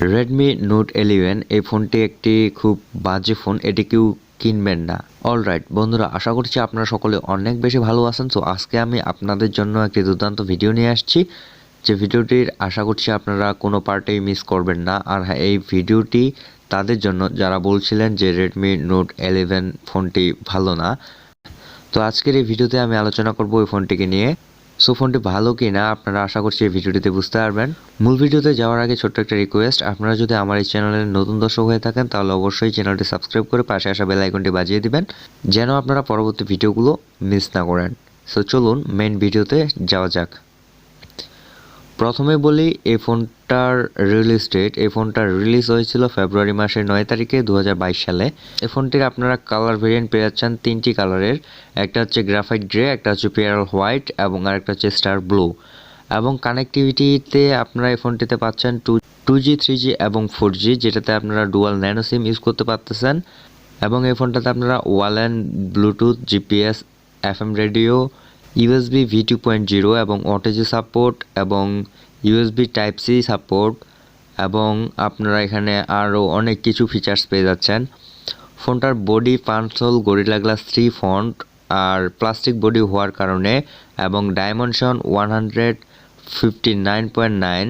Redmi Note 11 এই ফোনটি একটি খুব বাজে ফোন, এটি কেউ কিনবেন না। অলরাইট বন্ধুরা, আশা করছি আপনারা সকলে অনেক বেশি ভালো আছেন। তো আজকে আমি আপনাদের জন্য একটি দুর্দান্ত ভিডিও নিয়ে আসছি, যে ভিডিওটির আশা করছি আপনারা কোনো পার্টেই মিস করবেন না। আর হ্যাঁ, এই ভিডিওটি তাদের জন্য যারা বলছিলেন যে Redmi Note 11 ফোনটি ভালো না। তো আজকের এই ভিডিওতে আমি আলোচনা করব এই ফোনটিকে নিয়ে। সো ফোনটি ভালো কি না আপনারা আশা করছি এই ভিডিওটিতে বুঝতে পারবেন। মূল ভিডিওতে যাওয়ার আগে ছোট্ট একটা রিকোয়েস্ট, আপনারা যদি আমার এই চ্যানেলের নতুন দর্শক হয়ে থাকেন তাহলে অবশ্যই চ্যানেলটি সাবস্ক্রাইব করে পাশে আসা বেল আইকনটি বাজিয়ে দিবেন, যেন আপনারা পরবর্তী ভিডিওগুলো মিস না করেন। সো চলুন মেইন ভিডিওতে যাওয়া যাক। প্রথমে বলি এই ফোনটার রিলিজ ডেট। এই ফোনটার রিলিজ হয়েছিল ফেব্রুয়ারি মাসের 9 তারিখে 2022 সালে। এই ফোনটির আপনারা কালার ভেরিয়েন্ট পেয়ে যাচ্ছেন তিনটি কালারের, একটা হচ্ছে গ্রাফাইট গ্রে, একটা হচ্ছে পেয়ারল হোয়াইট এবং আরেকটা হচ্ছে স্টার ব্লু। এবং কানেক্টিভিটিতে আপনারা এই ফোনটিতে পাচ্ছেন 2G 3G এবং 4G, যেটাতে আপনারা ডুয়াল ন্যানো সিম ইউজ করতে পারতেছেন। এবং এই ফোনটাতে আপনারা ওয়াল and Bluetooth, GPS, FM radio, USB V2.0 এবং OTG সাপোর্ট এবং USB টাইপ সি সাপোর্ট, এবং আপনারা এখানে আরও অনেক কিছু ফিচার্স পেয়ে যাচ্ছেন। ফোনটার বডি পাঁচল গরিলা গ্লাস 3 ফন্ট আর প্লাস্টিক বডি হওয়ার কারণে, এবং ডাইমেনশন 159.9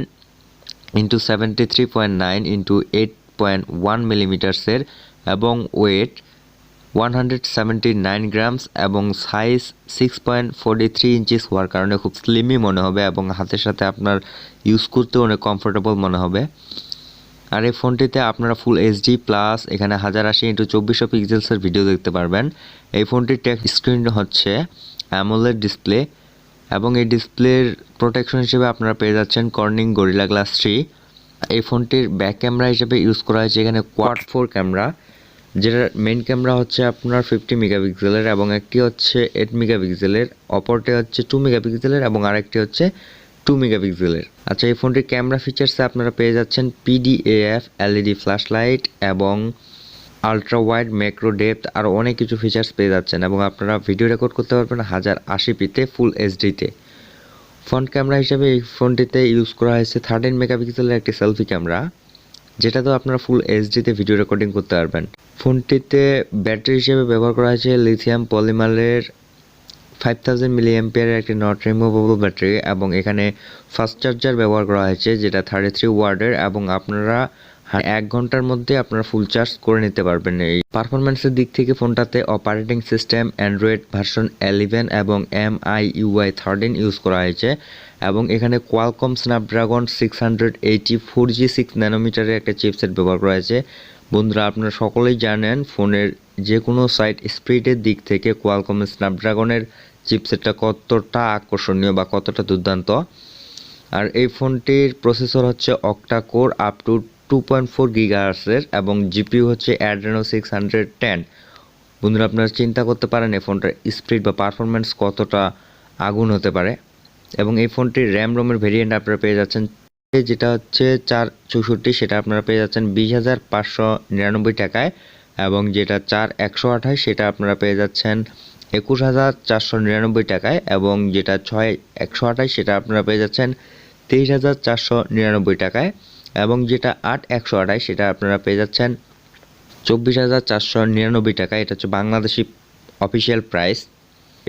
ইন্টু 73.9 ইন্টু 8.1 মিলিমিটার্সের, এবং ওয়েট 179 গ্রামস এবং সাইজ 6.43 ইঞ্চিস হওয়ার কারণে খুব স্লিমই মনে হবে এবং হাতের সাথে আপনার ইউজ করতে অনেক কমফোর্টেবল মনে হবে। আর এই ফোনটিতে আপনারা ফুল HD প্লাস এখানে 1080x2400 পিক্সেলসের ভিডিও দেখতে পারবেন। এই ফোনটির টেক স্ক্রিন হচ্ছে অ্যামোলেড ডিসপ্লে, এবং এই ডিসপ্লের প্রোটেকশন হিসেবে আপনারা পেয়ে যাচ্ছেন কর্নিং গরিলা গ্লাস 3। এই ফোনটির ব্যাক ক্যামেরা হিসেবে ইউজ করা হয়েছে এখানে কোয়াড 4 ক্যামেরা, যেটার মেইন ক্যামেরা হচ্ছে আপনার 50 মেগাপিক্সেলের এবং একটি হচ্ছে 8 মেগাপিক্সেলের, অপরটি হচ্ছে 2 মেগাপিক্সেলের এবং আরেকটি হচ্ছে 2 মেগাপিক্সেলের। আচ্ছা, এই ফোনটির ক্যামেরা ফিচার্সে আপনারা পেয়ে যাচ্ছেন PDAF LED ফ্ল্যাশ লাইট এবং আলট্রা ওয়াইড ম্যাক্রো ডেপথ, আর অনেক কিছু ফিচার্স পেয়ে যাচ্ছেন। এবং আপনারা ভিডিও রেকর্ড করতে পারবেন 1080p ফুল HDতে। ফ্রন্ট ক্যামেরা হিসেবে এই ফোনটিতে ইউজ করা হয়েছে 13 মেগাপিক্সেলের একটি সেলফি ক্যামেরা, যেটাতেও আপনারা ফুল এইচডিতে ভিডিও রেকর্ডিং করতে পারবেন। ফোনটিতে ব্যাটারি হিসেবে ব্যবহার করা হয়েছে লিথিয়াম পলিমারের 5000 mAh একটি নট রিমুভেবল ব্যাটারি, এবং এখানে ফাস্ট চার্জার ব্যবহার করা হয়েছে যেটা 33 ওয়াটের, এবং আপনারা 1 ঘন্টার মধ্যে আপনারা ফুল চার্জ করে নিতে পারবেন। এই পারফরমেন্সের দিক থেকে ফোনটাতে অপারেটিং সিস্টেম অ্যান্ড্রয়েড ভার্সন 11 এবং MIUI 13 ইউজ করা হয়েছে, এবং এখানে কোয়ালকম স্ন্যাপড্রাগন 680 4G 6 ন্যানোমিটারের একটা চিপসেট ব্যবহার করা হয়েছে। বন্ধুরা, আপনারা সকলেই জানেন ফোনের যে কোনো সাইট স্পিডের দিক থেকে কোয়ালকম স্ন্যাপড্রাগনের চিপসেটটা কতটা আকর্ষণীয় বা কতটা দুর্দান্ত। আর এই ফোনটির প্রসেসর হচ্ছে octa core up to 2.4 GHz এবং জিপিইউ হচ্ছে Adreno 610। বন্ধুরা, আপনারা চিন্তা করতে পারেন এই ফোনটার স্পিড বা পারফরমেন্স কতটা আগুন হতে পারে। এবং এই ফোনটির র্যাম রোমের ভেরিয়েন্ট আপনারা পেয়ে যাচ্ছেন, যেটা হচ্ছে 464, সেটা আপনারা পেয়ে যাচ্ছেন 20,599 টাকায়, এবং যেটা 4128 সেটা আপনারা পেয়ে যাচ্ছেন 21,499 টাকায়, এবং যেটা 6128 সেটা আপনারা পেয়ে যাচ্ছেন 23,499 টাকায়, এবং যেটা 8128 সেটা আপনারা পেয়ে যাচ্ছেন 24,499 টাকায়। এটা হচ্ছে বাংলাদেশি অফিসিয়াল প্রাইস।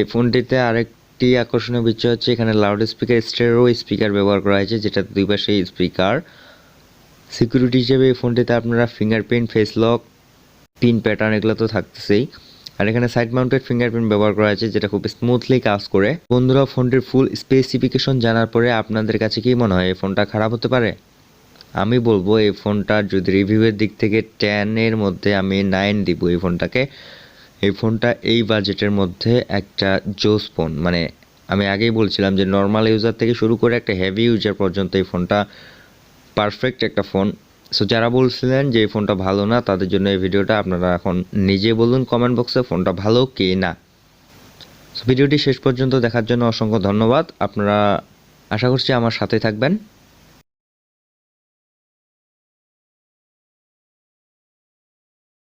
এই ফোনটিতে আরেকটি আকর্ষণীয় বিষয় হচ্ছে এখানে লাউড স্পিকার, স্টেরিও স্পিকার ব্যবহার করা হয়েছে, যেটা দুই পাশে স্পিকার। সিকিউরিটি হিসেবে এই ফোনটিতে আপনারা fingerprint, face lock, pin pattern এগুলো তো থাকতেছেই, আর এখানে সাইড মাউন্টেড ফিঙ্গারপ্রিন্ট ব্যবহার করা হয়েছে, যেটা খুব স্মুথলি কাজ করে। বন্ধুরা, ফোনটির ফুল স্পেসিফিকেশন জানার পরে আপনাদের কাছে কি মনে হয় এই ফোনটা খারাপ হতে পারে? আমি বলবো এই ফোনটার যদি রিভিউয়ের দিক থেকে 10-এর মধ্যে আমি 9 দিব এই ফোনটাকে। এই ফোনটা এই বাজেটের মধ্যে একটা জোস ফোন, মানে আমি আগেই বলছিলাম যে নর্মাল ইউজার থেকে শুরু করে একটা হেভি ইউজার পর্যন্ত এই ফোনটা পারফেক্ট একটা ফোন। সো যারা বলছিলেন যে এই ফোনটা ভালো না, তাদের জন্য এই ভিডিওটা। আপনারা এখন নিজে বলুন কমেন্ট বক্সে ফোনটা ভালো কি না। সো ভিডিওটি শেষ পর্যন্ত দেখার জন্য অসংখ্য ধন্যবাদ। আপনারা আশা করছি আমার সাথে থাকবেন।